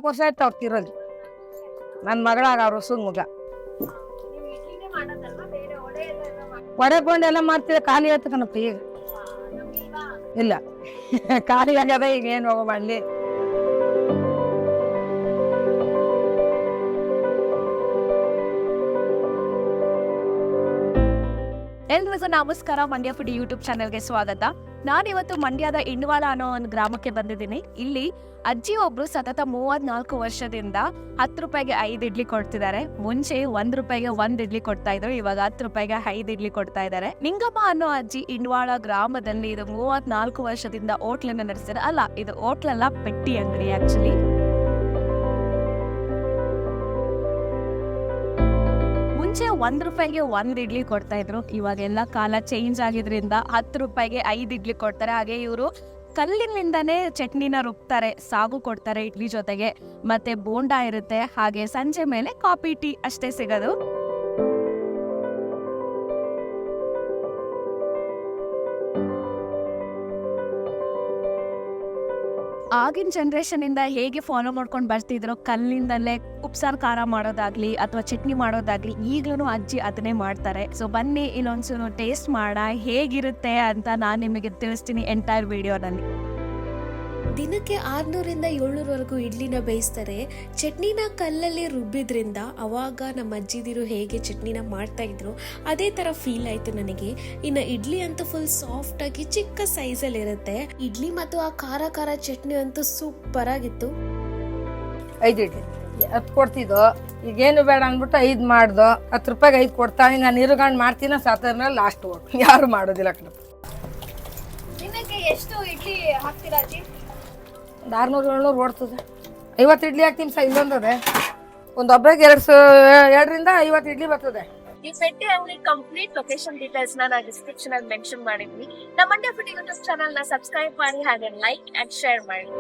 ವರ್ಷ ಆಯ್ತು ಅವ್ರು ತಿರೋದು. ನನ್ನ ಮಗಳಾಗ ಅವ್ರ ಹೊಸದ ಮಗ. ಒಡೆ ಕೊಂಡೆಲ್ಲ ಮಾಡ್ತಿದ್ದೆ, ಖಾಲಿ ಆಯ್ತು ಕಣಪ್ಪ ಈಗ. ಇಲ್ಲ ಖಾಲಿ ಆಗ್ಯದ, ಈಗ ಏನು ಹೋಗೋ ಮಾಡಲಿ. ಎಲ್ರಿಗೂ ನಮಸ್ಕಾರ. ಮಂಡ್ಯ ಫುಡ್ ಯೂಟ್ಯೂಬ್ ಚಾನೆಲ್ಗೆ ಸ್ವಾಗತ. ನಾನಿವತ್ತು ಮಂಡ್ಯದ ಇಂಡ್ವಾಲ ಅನ್ನೋ ಒಂದು ಗ್ರಾಮಕ್ಕೆ ಬಂದಿದ್ದೀನಿ. ಇಲ್ಲಿ ಅಜ್ಜಿ ಒಬ್ರು ಸತತ 34 ವರ್ಷದಿಂದ 10 ರೂಪಾಯಿಗೆ 5 ಇಡ್ಲಿ ಕೊಡ್ತಿದ್ದಾರೆ. ಮುಂಚೆ 1 ರೂಪಾಯಿಗೆ 1 ಇಡ್ಲಿ ಕೊಡ್ತಾ ಇದ್ರು, ಇವಾಗ 10 ರೂಪಾಯಿಗೆ 5 ಇಡ್ಲಿ ಕೊಡ್ತಾ ಇದ್ದಾರೆ. ನಿಂಗಮ್ಮ ಅನ್ನೋ ಅಜ್ಜಿ ಇಂಡ್ವಾಳ ಗ್ರಾಮದಲ್ಲಿ ಇದು 34 ವರ್ಷದಿಂದ ಹೋಟ್ಲನ್ನ ನಡೆಸ್ತಾರೆ. ಅಲ್ಲ, ಇದು ಹೋಟ್ಲಲ್ಲ, ಪೆಟ್ಟಿ ಅಂಗಡಿ ಆಕ್ಚುಲಿ. ಮುಂಚೆ 1 ರೂಪಾಯಿಗೆ 1 ಇಡ್ಲಿ ಕೊಡ್ತಾ ಇದ್ರು, ಇವಾಗೆಲ್ಲ ಕಾಲ ಚೇಂಜ್ ಆಗಿದ್ರಿಂದ 10 ರೂಪಾಯಿಗೆ 5 ಇಡ್ಲಿ ಕೊಡ್ತಾರೆ. ಹಾಗೆ ಇವರು ಕಲ್ಲಿನಿಂದನೇ ಚಟ್ನಿನ ರುಬ್ತಾರೆ, ಸಾಗು ಕೊಡ್ತಾರೆ ಇಡ್ಲಿ ಜೊತೆಗೆ, ಮತ್ತೆ ಬೋಂಡಾ ಇರುತ್ತೆ. ಹಾಗೆ ಸಂಜೆ ಮೇಲೆ ಕಾಫಿ ಟೀ ಅಷ್ಟೇ ಸಿಗೋದು. ಆಗಿನ ಜನರೇಷನ್ ಇಂದ ಹೇಗೆ ಫಾಲೋ ಮಾಡ್ಕೊಂಡು ಬರ್ತಿದ್ರು, ಕಲ್ಲಿಂದಲೇ ಉಪ್ಸಾರು ಖಾರ ಮಾಡೋದಾಗ್ಲಿ ಅಥವಾ ಚಟ್ನಿ ಮಾಡೋದಾಗ್ಲಿ, ಈಗ್ಲೂ ಅಜ್ಜಿ ಅದನ್ನೇ ಮಾಡ್ತಾರೆ. ಸೊ ಬನ್ನಿ ಇಲ್ಲೊಂದ್ಸೂರು ಟೇಸ್ಟ್ ಮಾಡ ಹೇಗಿರುತ್ತೆ ಅಂತ ನಾನು ನಿಮಗೆ ತಿಳಿಸ್ತೀನಿ ಎಂಟೈರ್ ವಿಡಿಯೋನಲ್ಲಿ. ದಿನಕ್ಕೆ 600ರಿಂದ 700ವರೆಗೂ ಇಡ್ಲಿನ ಬೇಯಿಸ್ತಾರೆ. ಚಟ್ನಿನ ಕಲ್ಲಲ್ಲಿ ರುಬ್ಬಿದ್ರಿಂದ ಅವಾಗ ನಮ್ಮ ಅಜ್ಜಿದಿರು ಹೇಗೆ ಚಟ್ನಿನ ಮಾಡ್ತಾ ಇದ್ರು ಅದೇ ತರ ಫೀಲ್ ಆಯ್ತು ನನಗೆ. ಇನ್ನು ಇಡ್ಲಿ ಅಂತೂ ಫುಲ್ ಸಾಫ್ಟ್ ಆಗಿ ಚಿಕ್ಕ ಸೈಜಲ್ಲಿ ಇರುತ್ತೆ. ಇಡ್ಲಿ ಮತ್ತು ಆ ಖಾರ ಖಾರ ಚಟ್ನಿ ಅಂತೂ ಸೂಪರ್ ಆಗಿತ್ತು. 5 ಇಡ್ಲಿ 10 ಕೊಡ್ತಿದ್ದೋ, ಈಗೇನು ಬೇಡ ಅಂದ್ಬಿಟ್ಟು 5 ಮಾಡ್ದೋ. 10 ರೂಪಾಯಿಗೆ 5 ಕೊಡ್ತಾನೆ. ನಾನು ಇರುಗಂಡು ಮಾಡ್ತೀನಿ, ಸಾತರ ಮೇಲೆ ಲಾಸ್ಟ್ ಯಾರು ಮಾಡೋದಿಲ್ಲ ಕಣಪ್ಪ. ದಿನಕ್ಕೆ ಎಷ್ಟು ಇಡ್ಲಿ ಹಾಕ್ತೀರಾ ಅಜ್ಜಿ? 600-700 ಓಡ್ತದೆ. 50 ಇಡ್ಲಿ ಹಾಕ್ತೀನಿ ಸಹ. ಇಲ್ಲೊಂದದೆ ಒಂದು ಒಬ್ಬರಿಗೆ 2ರಿಂದ 50 ಇಡ್ಲಿ ಬರ್ತದೆ. ಈ ಪೆಟ್ಟಿ ಅಂಗಡಿ ಕಂಪ್ಲೀಟ್ ಲೊಕೇಶನ್ ಡೀಟೇಲ್ಸ್ ನಾನು ಡಿಸ್ಕ್ರಿಪ್ಷನ್ ಅಲ್ಲಿ ಮೆನ್ಷನ್ ಮಾಡಿದ್ವಿ. ನಮ್ಮ ಮಂಡ್ಯ ಫುಡ್ ಯೂಟ್ಯೂಬ್ ಚಾನಲ್ ನ ಸಬ್ಸ್ಕ್ರೈಬ್ ಮಾಡಿ, ಹಾಗೆ ಲೈಕ್ ಅಂಡ್ ಶೇರ್ ಮಾಡಿ.